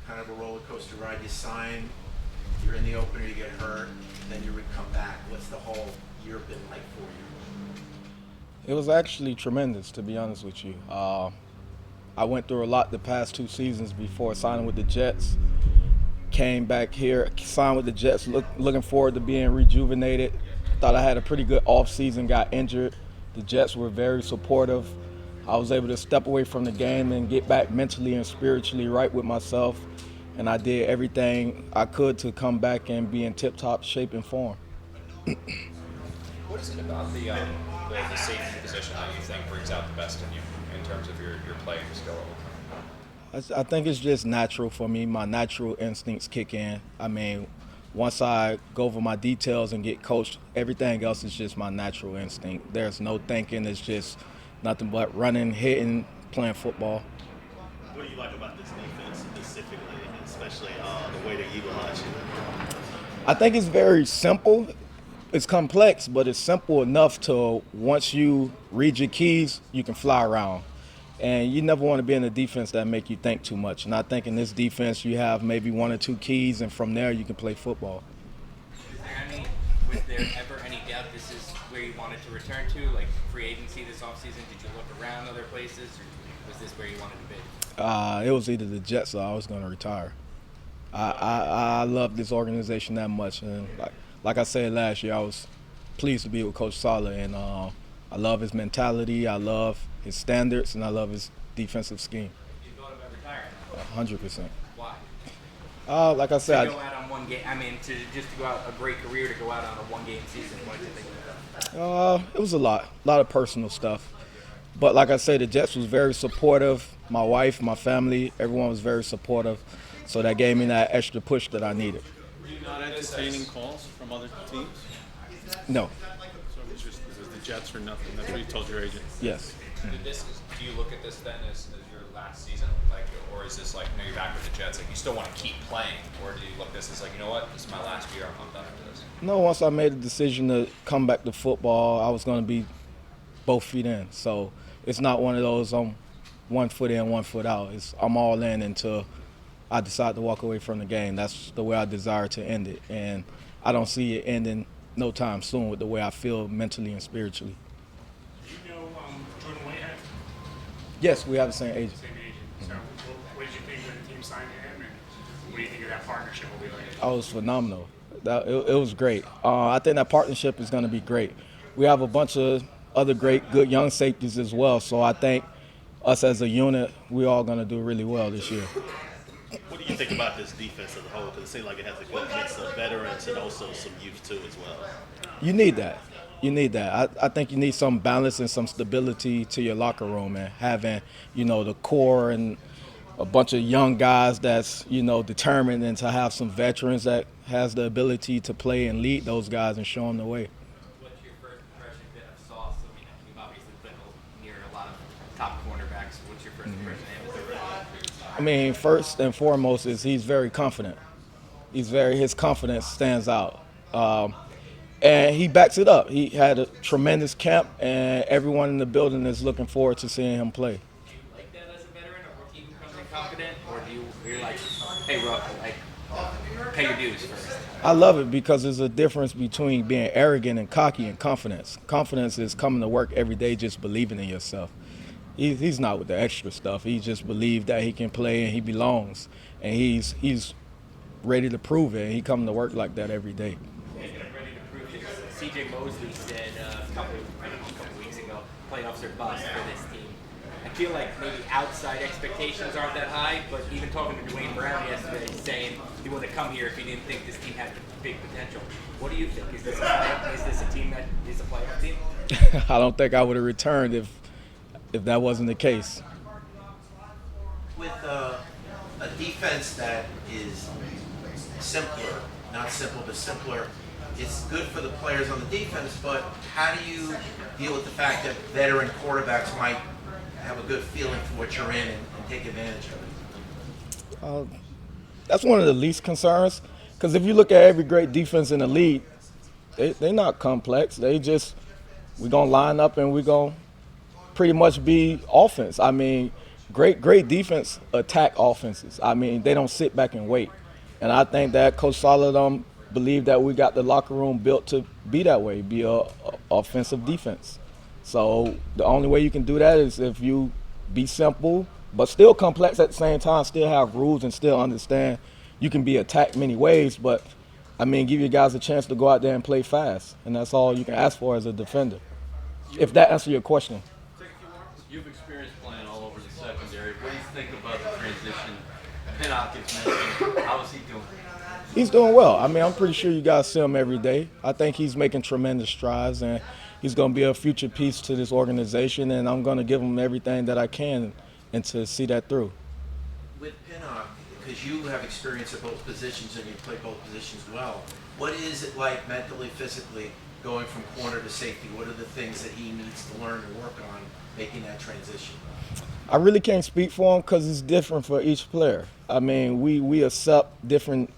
kind of a roller coaster ride. You sign, you're in the opener, you get hurt, then you would come back. What's the whole year been like for you? It was actually tremendous, to be honest with you. I went through a lot the past 2 seasons before signing with the Jets. Came back here, signed with the Jets, looking forward to being rejuvenated. Thought I had a pretty good offseason, got injured. The Jets were very supportive. I was able to step away from the game and get back mentally and spiritually right with myself. And I did everything I could to come back and be in tip-top shape and form. What is it about the safety position that you think brings out the best in you in terms of your playing skill? I think it's just natural for me. My natural instincts kick in. I mean, once I go over my details and get coached, everything else is just my natural instinct. There's no thinking. It's just nothing but running, hitting, playing football. What do you like about this defense specifically, especially the way they utilize you? I think it's very simple. It's complex, but it's simple enough to once you read your keys, you can fly around. And you never want to be in a defense that make you think too much. And I think in this defense, you have maybe 1 or 2 keys, and from there you can play football. Was there ever any doubt this is where you wanted to return to, like free agency this offseason? Did you look around other places, or was this where you wanted to be? It was either the Jets or I was going to retire. I love this organization that much, and like I said last year, I was pleased to be with Coach Saleh, and I love his mentality, I love his standards, and I love his defensive scheme. You thought about retiring? 100%. Why? Like I said, to go out on one game. I mean, to go out a great career to go out on a one-game season. What did you think of that? it was a lot of personal stuff. But like I said, the Jets was very supportive. My wife, my family, everyone was very supportive. So that gave me that extra push that I needed. Were you not entertaining calls from other teams? No. So it was the Jets or nothing. That's what you told your agent. Yes. Do you look at this then as your last season, like, or is this like, you know, you're back with the Jets, like you still want to keep playing, or do you look at this as like, you know what, this is my last year, I'm done after this? No, once I made the decision to come back to football, I was going to be both feet in. So it's not one of those I'm 1 foot in, 1 foot out. I'm all in until I decide to walk away from the game. That's the way I desire to end it, and I don't see it ending no time soon with the way I feel mentally and spiritually. Do you know Jordan Whitehead? Yes, we have the same agent. Same agent. So what did you think when the team signed him, and what do you think of that partnership will be like? Oh, it was phenomenal. It was great. I think that partnership is going to be great. We have a bunch of other great, good young safeties as well, so I think us as a unit, we're all going to do really well this year. What do you think about this defense as a whole? Because it seems like it has a good mix of veterans and also some youth too as well. You need that. You need that. I think you need some balance and some stability to your locker room, and having, the core and a bunch of young guys that's, determined, and to have some veterans that has the ability to play and lead those guys and show them the way. What's your first impression been of Sauce? I mean, you've obviously played near a lot of top cornerbacks. What's your first impression of him? I mean, first and foremost is he's very confident. His confidence stands out. And he backs it up. He had a tremendous camp, and everyone in the building is looking forward to seeing him play. Do you like that as a veteran, a rookie who comes in confident, or you're like, hey, pay your dues first? I love it because there's a difference between being arrogant and cocky and confidence. Confidence is coming to work every day just believing in yourself. He's not with the extra stuff. He just believes that he can play and he belongs, and he's ready to prove it. And he coming to work like that every day. Ready to prove it. C.J. Mosley said a couple weeks ago, playoffs are bust for this team. I feel like maybe outside expectations aren't that high, but even talking to Dwayne Brown yesterday, saying he wouldn't have come here if he didn't think this team had big potential. What do you think? Is this a team that is a playoff team? I don't think I would have returned if that wasn't the case. With a defense that is simpler, not simple, but simpler, it's good for the players on the defense, but how do you deal with the fact that veteran quarterbacks might have a good feeling for what you're in and take advantage of it? That's one of the least concerns, because if you look at every great defense in the league, they're not complex. We're going to line up and we're going to pretty much be offense. I mean, great defense attack offenses. I mean, they don't sit back and wait. And I think that Coach Solid believed that we got the locker room built to be that way, be a offensive defense. So the only way you can do that is if you be simple, but still complex at the same time, still have rules and still understand you can be attacked many ways, but I mean, give you guys a chance to go out there and play fast. And that's all you can ask for as a defender. If that answers your question. You've experienced playing all over the secondary. What do you think about the transition? Pinnock is mentioned. How is he doing? He's doing well. I mean, I'm pretty sure you guys see him every day. I think he's making tremendous strides, and he's going to be a future piece to this organization, and I'm going to give him everything that I can and to see that through. With Pinnock, because you have experience at both positions and you play both positions well, what is it like mentally, physically, going from corner to safety? What are the things that he needs to learn and work on making that transition? I really can't speak for him because it's different for each player. I mean, we accept different,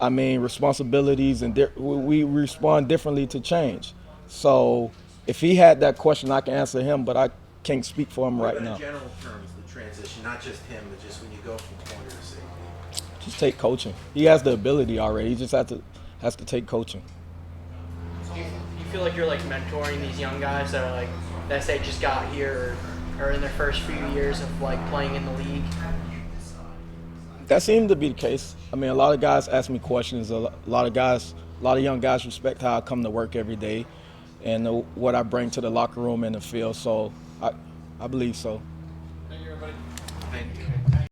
responsibilities, and we respond differently to change. So if he had that question, I can answer him, but I can't speak for him right now. In general terms, the transition, not just him, but just when you go from corner to safety. Just take coaching. He has the ability already. He just has to take coaching. Do you feel like you're like mentoring these young guys that are like, that say just got here or in their first few years of like playing in the league? That seemed to be the case. I mean, a lot of guys ask me questions. A lot of young guys respect how I come to work every day and what I bring to the locker room and the field. So I believe so. Thank you, everybody. Thank you.